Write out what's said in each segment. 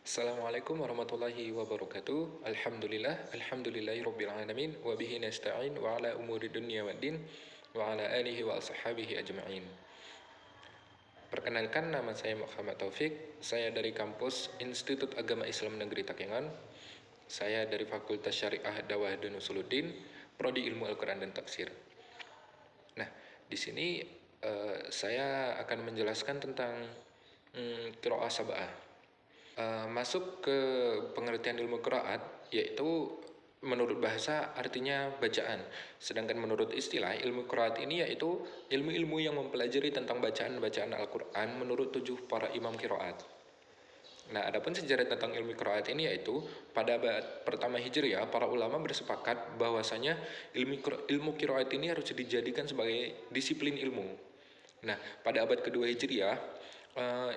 Assalamualaikum warahmatullahi wabarakatuh. Alhamdulillahirabbil alamin wa bihi nasta'in wa ala umuri dunya waddin wa ala alihi wa ashabihi ajma'in. Perkenalkan, nama saya Muhammad Taufik. Saya dari kampus Institut Agama Islam Negeri Takengon. Saya dari Fakultas Syariah Dawah dan Usuluddin, Prodi Ilmu Al-Qur'an dan Tafsir. Nah, di sini saya akan menjelaskan tentang qiraah sab'ah. Masuk ke pengertian ilmu qiraat, yaitu menurut bahasa artinya bacaan. Sedangkan menurut istilah, ilmu qiraat ini yaitu ilmu-ilmu yang mempelajari tentang bacaan-bacaan Al-Quran menurut 7 para imam qiraat. Nah, adapun sejarah tentang ilmu qiraat ini yaitu pada abad pertama Hijriah, para ulama bersepakat bahwasanya ilmu qiraat ini harus dijadikan sebagai disiplin ilmu. Nah, pada abad kedua Hijriah,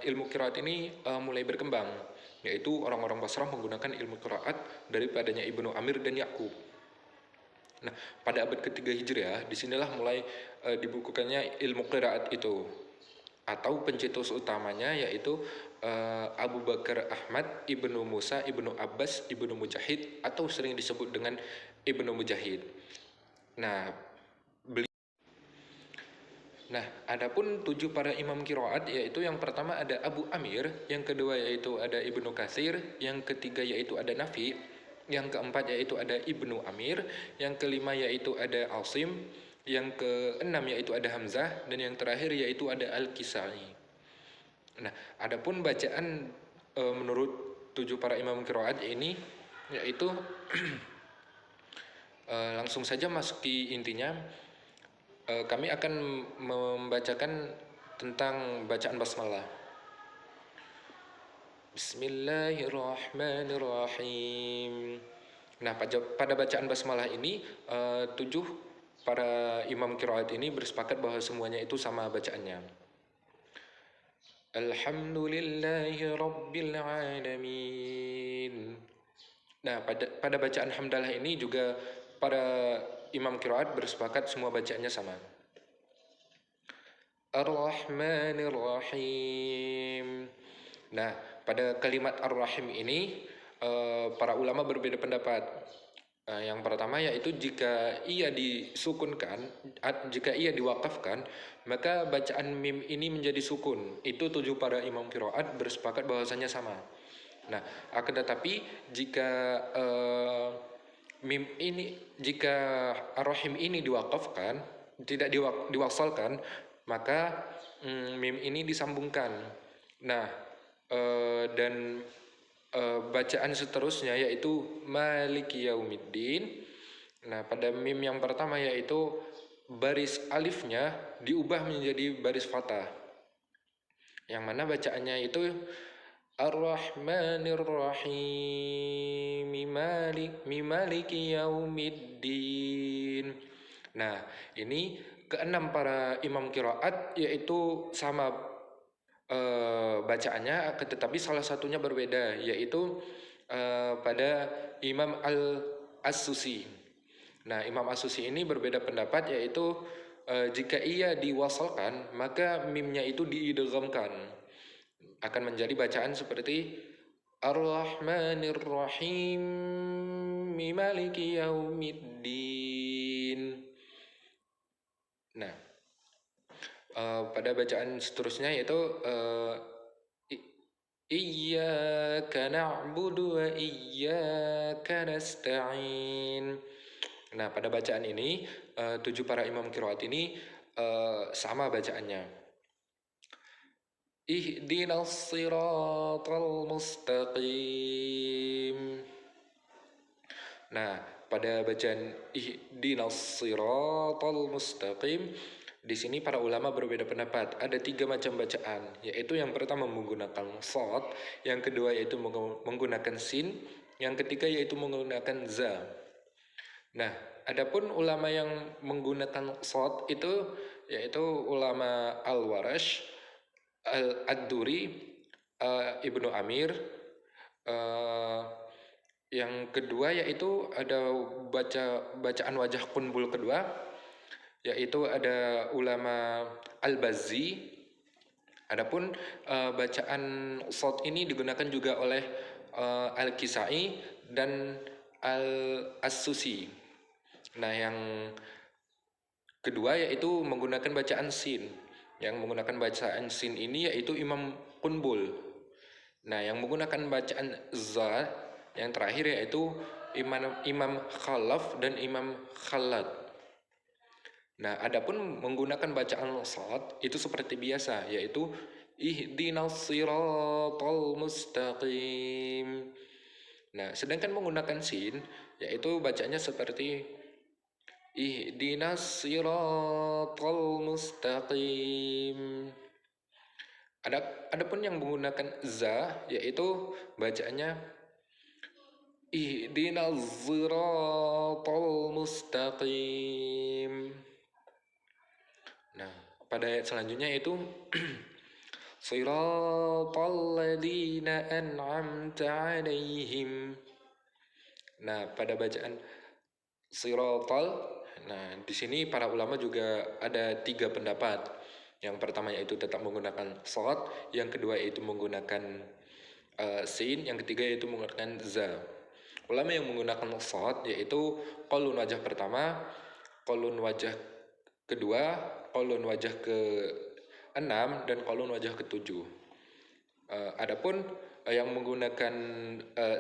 ilmu qiraat ini mulai berkembang, yaitu orang-orang Basrah menggunakan ilmu qiraat daripadanya Ibnu Amir dan Yakub. Nah, pada abad ketiga Hijriah, disinilah mulai dibukukannya ilmu qiraat itu, atau pencetus utamanya yaitu Abu Bakar Ahmad Ibnu Musa Ibnu Abbas Ibnu Mujahid, atau sering disebut dengan Ibnu Mujahid. Nah, adapun 7 para imam qiraat, yaitu yang pertama ada Abu Amir, yang kedua yaitu ada Ibnu Katsir, yang ketiga yaitu ada Nafi, yang keempat yaitu ada Ibnu Amir, yang kelima yaitu ada Asim, yang keenam yaitu ada Hamzah, dan yang terakhir yaitu ada Al-Kisai. Nah, adapun bacaan menurut 7 para imam qiraat ini yaitu langsung saja masuki intinya. Kami akan membacakan tentang bacaan basmalah. Bismillahirrahmanirrahim. Nah, pada bacaan basmalah ini 7 para imam qiraat ini bersepakat bahwa semuanya itu sama bacaannya. Alhamdulillahirabbil alamin. Nah, pada bacaan hamdalah ini juga para imam qiraat bersepakat semua bacaannya sama. Ar-Rahmanir-Rahim. Nah, pada kalimat Ar-Rahim ini para ulama berbeda pendapat. Yang pertama yaitu jika ia disukunkan, jika ia diwakafkan, maka bacaan mim ini menjadi sukun. Itu 7 para imam qiraat bersepakat bahwasanya sama. Nah, akan tetapi jika jika Ar-Rahim ini diwakafkan, tidak diwasalkan, maka mim ini disambungkan. Nah, dan bacaan seterusnya yaitu Maliki Yaumiddin. Nah, pada mim yang pertama yaitu baris alifnya diubah menjadi baris fathah, yang mana bacaannya itu Ar-Rahmanir-Rahim Maliki Yaumiddin. Nah, ini keenam para imam qiraat yaitu sama bacaannya, tetapi salah satunya berbeda, yaitu pada Imam As-Susi. Nah, Imam As-Susi ini berbeda pendapat, yaitu jika ia diwasalkan maka mimnya itu diidghamkan, akan menjadi bacaan seperti Ar-Rahmanir-Rahim Maliki Yaumiddin. Nah, pada bacaan seterusnya yaitu Iyyaka na'budu wa iyyaka nasta'in. Nah, pada bacaan ini 7 para imam qiraat ini sama bacaannya. Ihdinas siratal mustaqim. Nah, pada bacaan ihdinas siratal mustaqim, di sini para ulama berbeda pendapat. Ada 3 macam bacaan, yaitu yang pertama menggunakan shad, yang kedua yaitu menggunakan sin, yang ketiga yaitu menggunakan za. Nah, adapun ulama yang menggunakan shad itu yaitu ulama Al-Warash, Ad-Duri, Ibnu Amir. Yang kedua yaitu ada bacaan wajah kunbul kedua, yaitu ada ulama Al-Bazzi. Adapun bacaan shad ini digunakan juga oleh Al-Kisai dan As-Susi. Nah, yang kedua yaitu menggunakan bacaan sin. Yang menggunakan bacaan sin ini yaitu Imam Qunbul. Nah, yang menggunakan bacaan za yang terakhir yaitu Imam Khalaf dan Imam Khalad. Nah, adapun menggunakan bacaan sad itu seperti biasa, yaitu ihdinas siratal mustaqim. Nah, sedangkan menggunakan sin, yaitu bacanya seperti ihdinas siratal mustaqim. Adapun yang menggunakan za, yaitu bacaannya ihdinas siratal mustaqim. Nah, pada ayat selanjutnya itu siratal ladzina an'amta 'alaihim. Nah, pada bacaan siratal, nah di sini para ulama juga ada 3 pendapat. Yang pertama yaitu tetap menggunakan shad, yang kedua yaitu menggunakan sin, yang ketiga yaitu menggunakan za. Ulama yang menggunakan shad yaitu qaulun wajah pertama, qaulun wajah kedua, qaulun wajah ke-6 dan qaulun wajah ke-7. Adapun yang menggunakan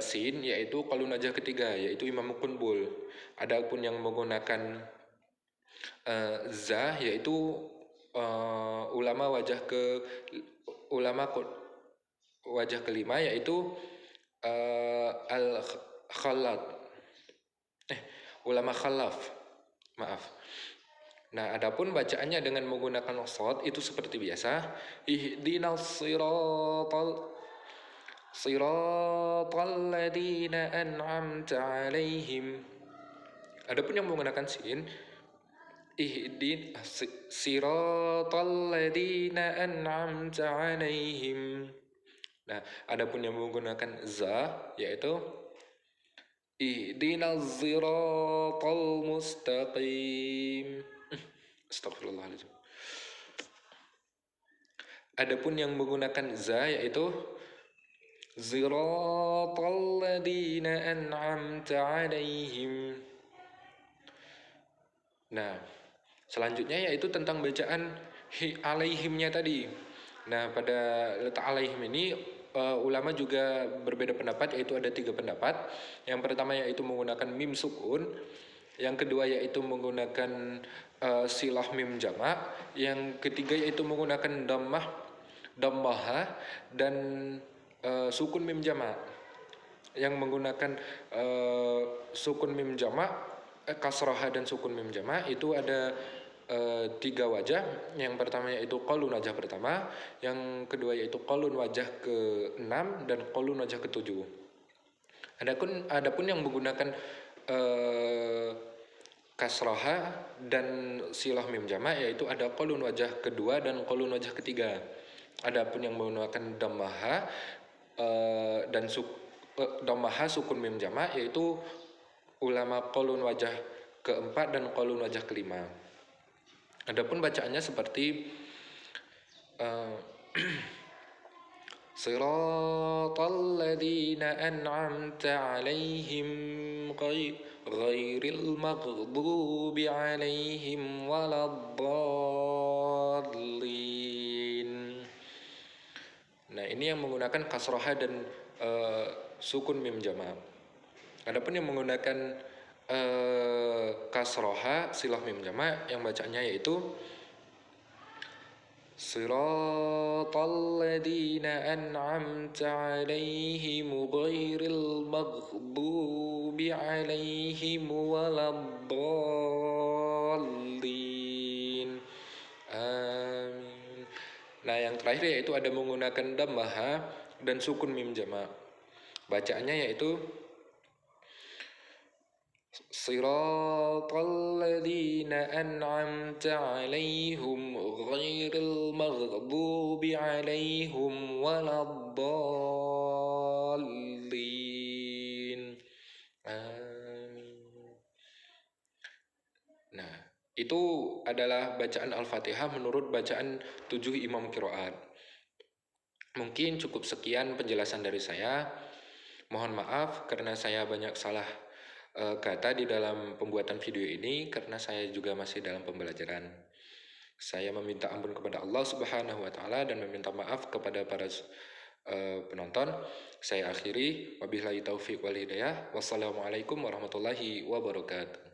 sin yaitu qaulun wajah ketiga yaitu Imam Qunbul. Adapun yang menggunakan za yaitu ulama wajah kelima yaitu al-Khalad. Ulama Khalaf. Maaf. Nah, adapun bacaannya dengan menggunakan shad itu seperti biasa, ihdinas siratal ladzina an'amta 'alaihim. Adapun yang menggunakan sin, ihdinas siratal ladzina an'amta 'alaihim. Nah, adapun yang menggunakan za yaitu ihdinas siratal mustaqim. Astagfirullahaladzim. Adapun yang menggunakan za yaitu siratal ladzina an'amta 'alaihim. Nah, selanjutnya yaitu tentang bacaan alaihimnya tadi. Nah, pada letak alaihim ini ulama juga berbeda pendapat, yaitu ada 3 pendapat. Yang pertama yaitu menggunakan mim sukun, yang kedua yaitu menggunakan silah mim jamak, yang ketiga yaitu menggunakan dammaha dan sukun mim jamak. Yang menggunakan sukun mim jamak, kasraha dan sukun mim jamak itu ada 3 wajah. Yang pertama yaitu qaulun wajah pertama, yang kedua yaitu qaulun wajah ke-6 dan qaulun wajah ke-7. Adapun yang menggunakan kasraha dan silah mim jamak yaitu ada qaulun wajah kedua dan qaulun wajah ketiga. Adapun yang menggunakan dammaha dan dammaha sukun mim jamak yaitu ulama qaulun wajah keempat dan qaulun wajah kelima. Adapun bacaannya seperti siratal ladzina an'amta 'alaihim ghairil maghdubi 'alaihim waladdallin. Nah, ini yang menggunakan kasroha dan sukun mim jamak. Adapun yang menggunakan kasroha silah mim jamak yang bacanya yaitu siratal ladzina an'amta 'alaihim ghairil maghdubi 'alaihim waladdallin. Amin. Nah, yang terakhir yaitu ada menggunakan dammaha dan sukun mim jamak. Bacaannya yaitu siratal ladzina an'amta 'alaihim ghairil maghdubi 'alaihim waladdallin. Amin. Nah, itu adalah bacaan Al-Fatihah menurut bacaan 7 imam qiraat. Mungkin cukup sekian penjelasan dari saya. Mohon maaf karena saya banyak salah kata di dalam pembuatan video ini karena saya juga masih dalam pembelajaran. Saya meminta ampun kepada Allah Subhanahu wa taala dan meminta maaf kepada para penonton. Saya akhiri, wabillahi taufik wal hidayah. Wassalamualaikum warahmatullahi wabarakatuh.